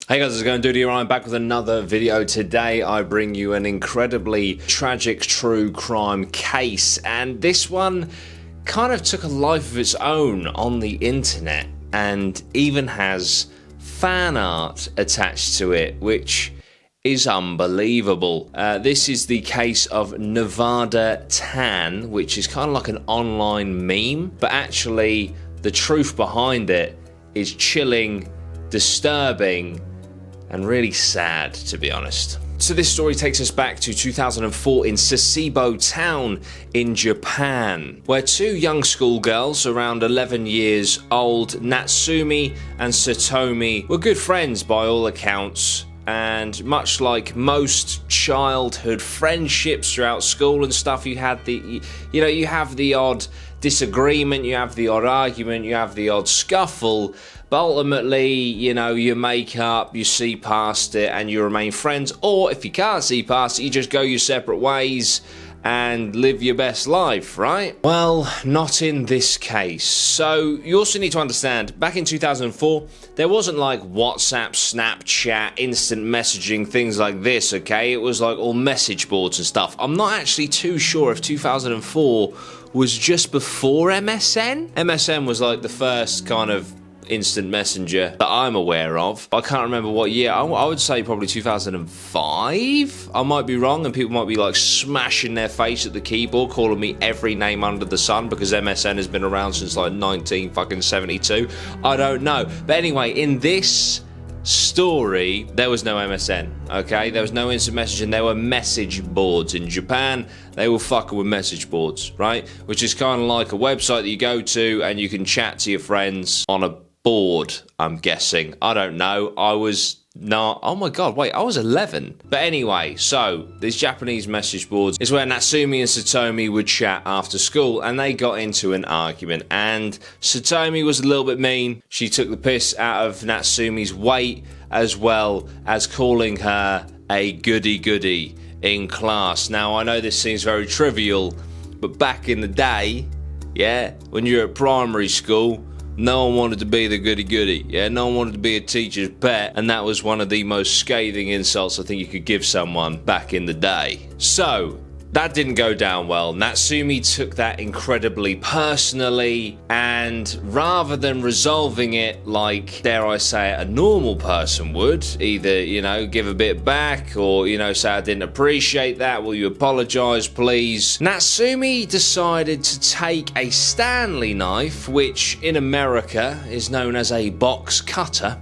Hey guys, how's it going? Dudey here. I'm back with another video. Today I bring you an incredibly tragic true crime case, and this one kind of took a life of its own on the internet and even has fan art attached to it, which is unbelievable. This is the case of Nevada Tan, which is kind of like an online meme, but actually the truth behind it is chilling, disturbing, and really sad, to be honest. So this story takes us back to 2004 in Sasebo Town in Japan, where two young schoolgirls around 11 years old, Natsumi and Satomi, were good friends by all accounts. And much like most childhood friendships throughout school and stuff, you have the odd disagreement, you have the odd argument, you have the odd scuffle, but ultimately, you make up, you see past it, and you remain friends. Or if you can't see past it, you just go your separate ways and live your best life, right? Well, not in this case. So you also need to understand, back in 2004, there wasn't like WhatsApp, Snapchat, instant messaging, things like this, okay? It was like all message boards and stuff. I'm not actually too sure if 2004 was just before MSN. MSN was like the first kind of instant messenger that I'm aware of. I can't remember what year. I would say probably 2005. I might be wrong, and people might be like smashing their face at the keyboard, calling me every name under the sun because MSN has been around since like 1972. I don't know. But anyway, in this story, there was no MSN, okay? There was no instant messaging. There were message boards. In Japan, they were fucking with message boards, right? Which is kind of like a website that you go to and you can chat to your friends on a board, I'm guessing. I don't know. I was not. Oh my god, wait, I was 11. But anyway, so these Japanese message boards is where Natsumi and Satomi would chat after school, and they got into an argument, and Satomi was a little bit mean. She took the piss out of Natsumi's weight, as well as calling her a goody-goody in class. Now, I know this seems very trivial, but back in the day, yeah, when you're at primary school, no one wanted to be the goody-goody, yeah? No one wanted to be a teacher's pet, and that was one of the most scathing insults I think you could give someone back in the day. So, that didn't go down well. Natsumi took that incredibly personally, and rather than resolving it like, dare I say it, a normal person would, either, give a bit back, or, say I didn't appreciate that, will you apologize please? Natsumi decided to take a Stanley knife, which in America is known as a box cutter,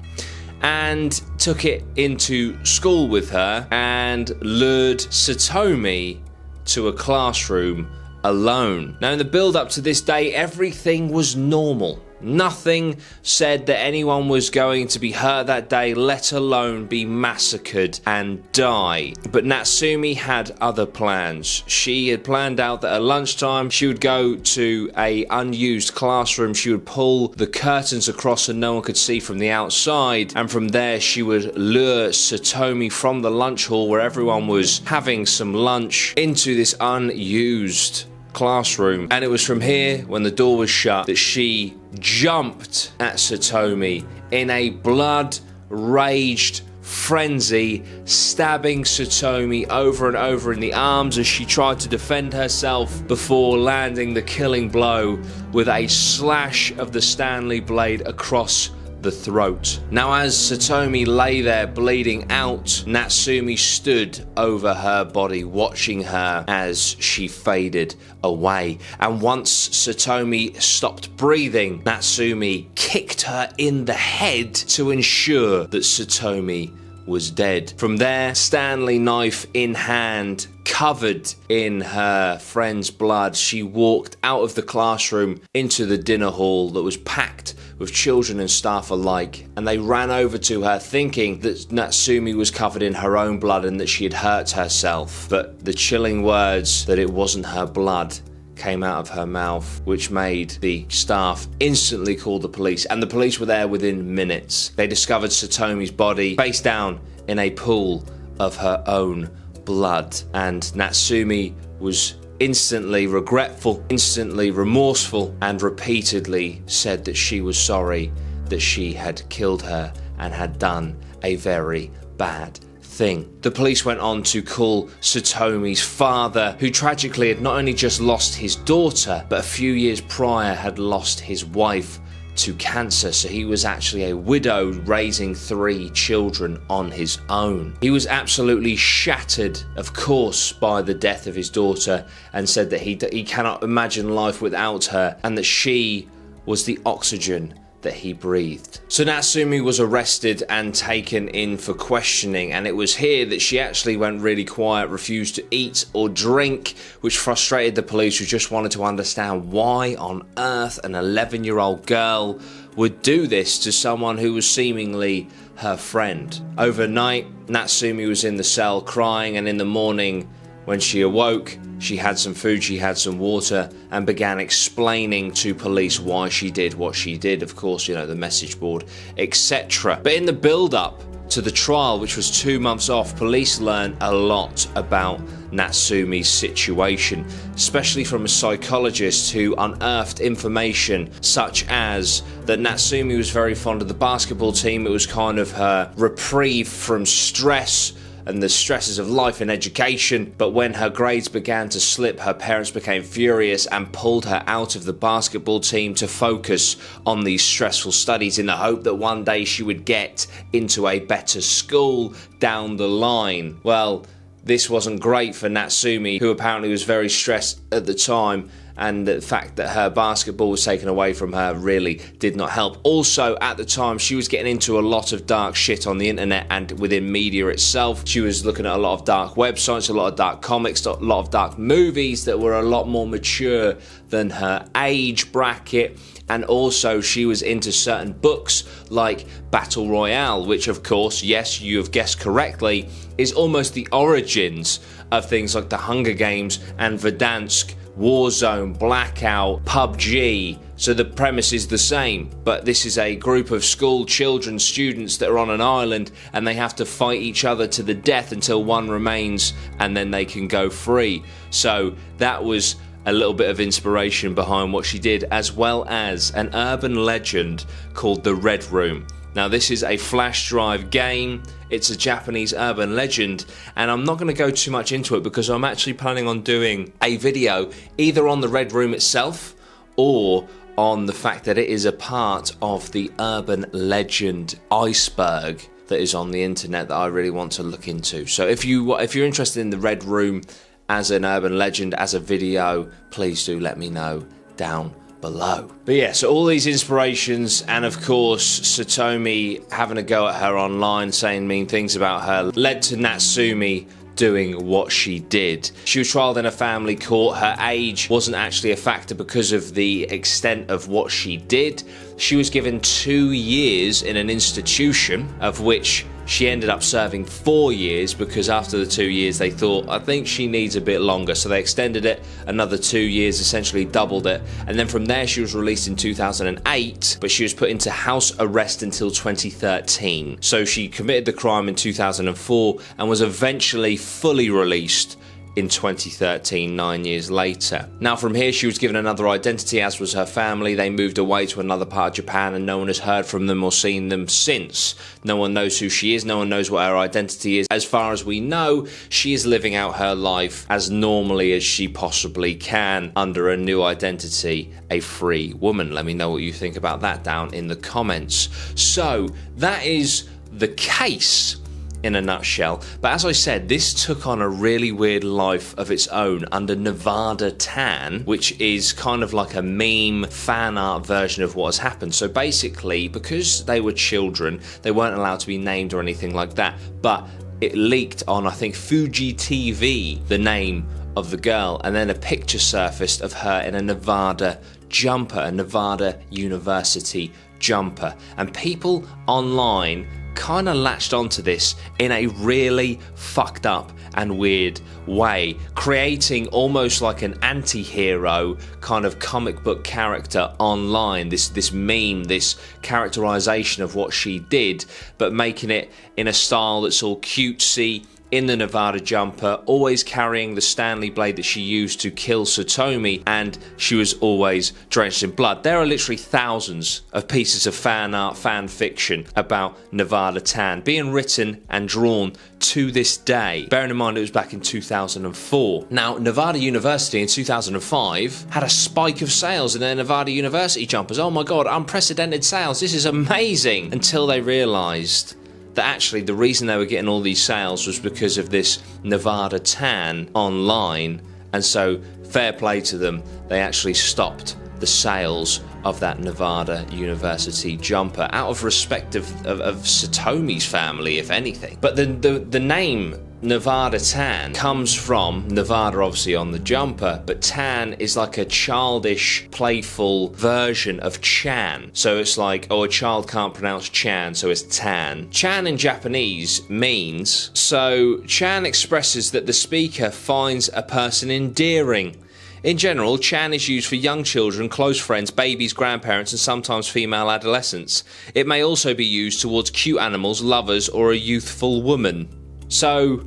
and took it into school with her and lured Satomi to a classroom alone. Now, in the build-up to this day, everything was normal. Nothing said that anyone was going to be hurt that day, let alone be massacred and die. But Natsumi had other plans. She had planned out that at lunchtime she would go to a unused classroom, she would pull the curtains across so no one could see from the outside, and from there she would lure Satomi from the lunch hall where everyone was having some lunch into this unused classroom. And it was from here, when the door was shut, that she jumped at Satomi in a blood-raged frenzy, stabbing Satomi over and over in the arms as she tried to defend herself before landing the killing blow with a slash of the Stanley blade across the throat. Now, as Satomi lay there bleeding out, Natsumi stood over her body, watching her as she faded away. And once Satomi stopped breathing, Natsumi kicked her in the head to ensure that Satomi was dead. From there, Stanley knife in hand, covered in her friend's blood, she walked out of the classroom into the dinner hall that was packed with children and staff alike, and they ran over to her thinking that Natsumi was covered in her own blood and that she had hurt herself. But the chilling words that it wasn't her blood came out of her mouth, which made the staff instantly call the police, and the police were there within minutes. They discovered Satomi's body face down in a pool of her own blood, and Natsumi was instantly regretful, instantly remorseful, and repeatedly said that she was sorry that she had killed her and had done a very bad thing. The police went on to call Satomi's father, who tragically had not only just lost his daughter, but a few years prior had lost his wife to cancer. So he was actually a widow raising 3 children on his own. He was absolutely shattered, of course, by the death of his daughter, and said that he cannot imagine life without her, and that she was the oxygen that he breathed. So Natsumi was arrested and taken in for questioning, and it was here that she actually went really quiet, refused to eat or drink, which frustrated the police, who just wanted to understand why on earth an 11-year-old girl would do this to someone who was seemingly her friend. Overnight, Natsumi was in the cell crying, and in the morning when she awoke, she had some food, she had some water, and began explaining to police why she did what she did. Of course, you know, the message board, etc. But in the build-up to the trial, which was 2 months off, police learned a lot about Natsumi's situation, especially from a psychologist who unearthed information such as that Natsumi was very fond of the basketball team. It was kind of her reprieve from stress and the stresses of life and education, but when her grades began to slip, her parents became furious and pulled her out of the basketball team to focus on these stressful studies in the hope that one day she would get into a better school down the line. Well, this wasn't great for Natsumi, who apparently was very stressed at the time, and the fact that her basketball was taken away from her really did not help. Also, at the time, she was getting into a lot of dark shit on the internet and within media itself. She was looking at a lot of dark websites, a lot of dark comics, a lot of dark movies that were a lot more mature than her age bracket. And also, she was into certain books like Battle Royale, which, of course, yes, you have guessed correctly, is almost the origins of things like the Hunger Games and Verdansk, Warzone, Blackout, PUBG. So the premise is the same, but this is a group of school children, students that are on an island, and they have to fight each other to the death until one remains, and then they can go free. So that was a little bit of inspiration behind what she did, as well as an urban legend called the Red Room. Now, this is a flash drive game. It's a Japanese urban legend, and I'm not going to go too much into it because I'm actually planning on doing a video either on the Red Room itself or on the fact that it is a part of the urban legend iceberg that is on the internet that I really want to look into. So if you're interested in the Red Room as an urban legend, as a video, please do let me know down below. But yeah, so all these inspirations, and of course Satomi having a go at her online, saying mean things about her, led to Natsumi doing what she did. She was trialed in a family court. Her age wasn't actually a factor because of the extent of what she did. She was given 2 years in an institution, of which she ended up serving 4 years, because after the 2 years they thought, I think she needs a bit longer, so they extended it another 2 years, essentially doubled it, and then from there she was released in 2008, but she was put into house arrest until 2013. So she committed the crime in 2004 and was eventually fully released in 2013, 9 years later. Now from here she was given another identity, as was her family. They moved away to another part of Japan, and no one has heard from them or seen them since. No one knows who she is, no one knows what her identity is. As far as we know, she is living out her life as normally as she possibly can under a new identity, a free woman. Let me know what you think about that down in the comments. So that is the case in a nutshell. But as I said, this took on a really weird life of its own under Nevada Tan, which is kind of like a meme fan art version of what has happened. So basically, because they were children, they weren't allowed to be named or anything like that, but it leaked on, I think, Fuji TV, the name of the girl, and then a picture surfaced of her in a Nevada jumper, a Nevada University jumper, and people online kind of latched onto this in a really fucked up and weird way, creating almost like an anti-hero kind of comic book character online, this meme, this characterization of what she did, but making it in a style that's all cutesy in the Nevada jumper, always carrying the Stanley blade that she used to kill Satomi, and she was always drenched in blood. There are literally thousands of pieces of fan art, fan fiction about Nevada Tan being written and drawn to this day. Bearing in mind it was back in 2004. Now, Nevada University in 2005 had a spike of sales in their Nevada University jumpers. Oh my god, unprecedented sales, this is amazing! Until they realised that actually the reason they were getting all these sales was because of this Nevada Tan online, and so fair play to them, they actually stopped the sales of that Nevada University jumper out of respect of Satomi's family, if anything. But the name Nevada Tan comes from Nevada, obviously, on the jumper, but Tan is like a childish, playful version of Chan. So it's like, oh, a child can't pronounce Chan, so it's Tan. Chan in Japanese means, so Chan expresses that the speaker finds a person endearing. In general, Chan is used for young children, close friends, babies, grandparents, and sometimes female adolescents. It may also be used towards cute animals, lovers, or a youthful woman. So,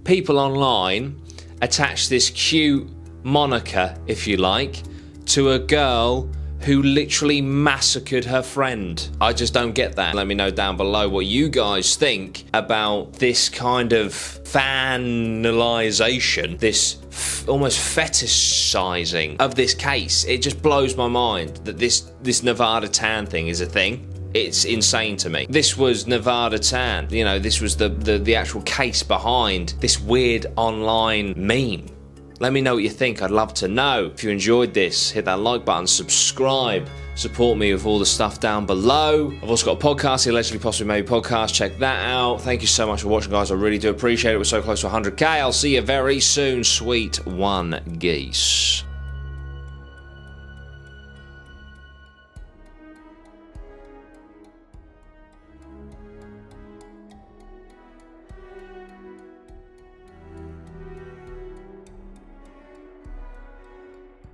people online attach this cute moniker, if you like, to a girl who literally massacred her friend. I just don't get that. Let me know down below what you guys think about this kind of fanalization, this almost fetishizing of this case. It just blows my mind that this Nevada Tan thing is a thing. It's insane to me. This was Nevada Tan. You know, this was the actual case behind this weird online meme. Let me know what you think. I'd love to know. If you enjoyed this, hit that like button, subscribe, support me with all the stuff down below. I've also got a podcast, the Allegedly Possibly Maybe podcast. Check that out. Thank you so much for watching, guys. I really do appreciate it. We're so close to 100k. I'll see you very soon, sweet one geese.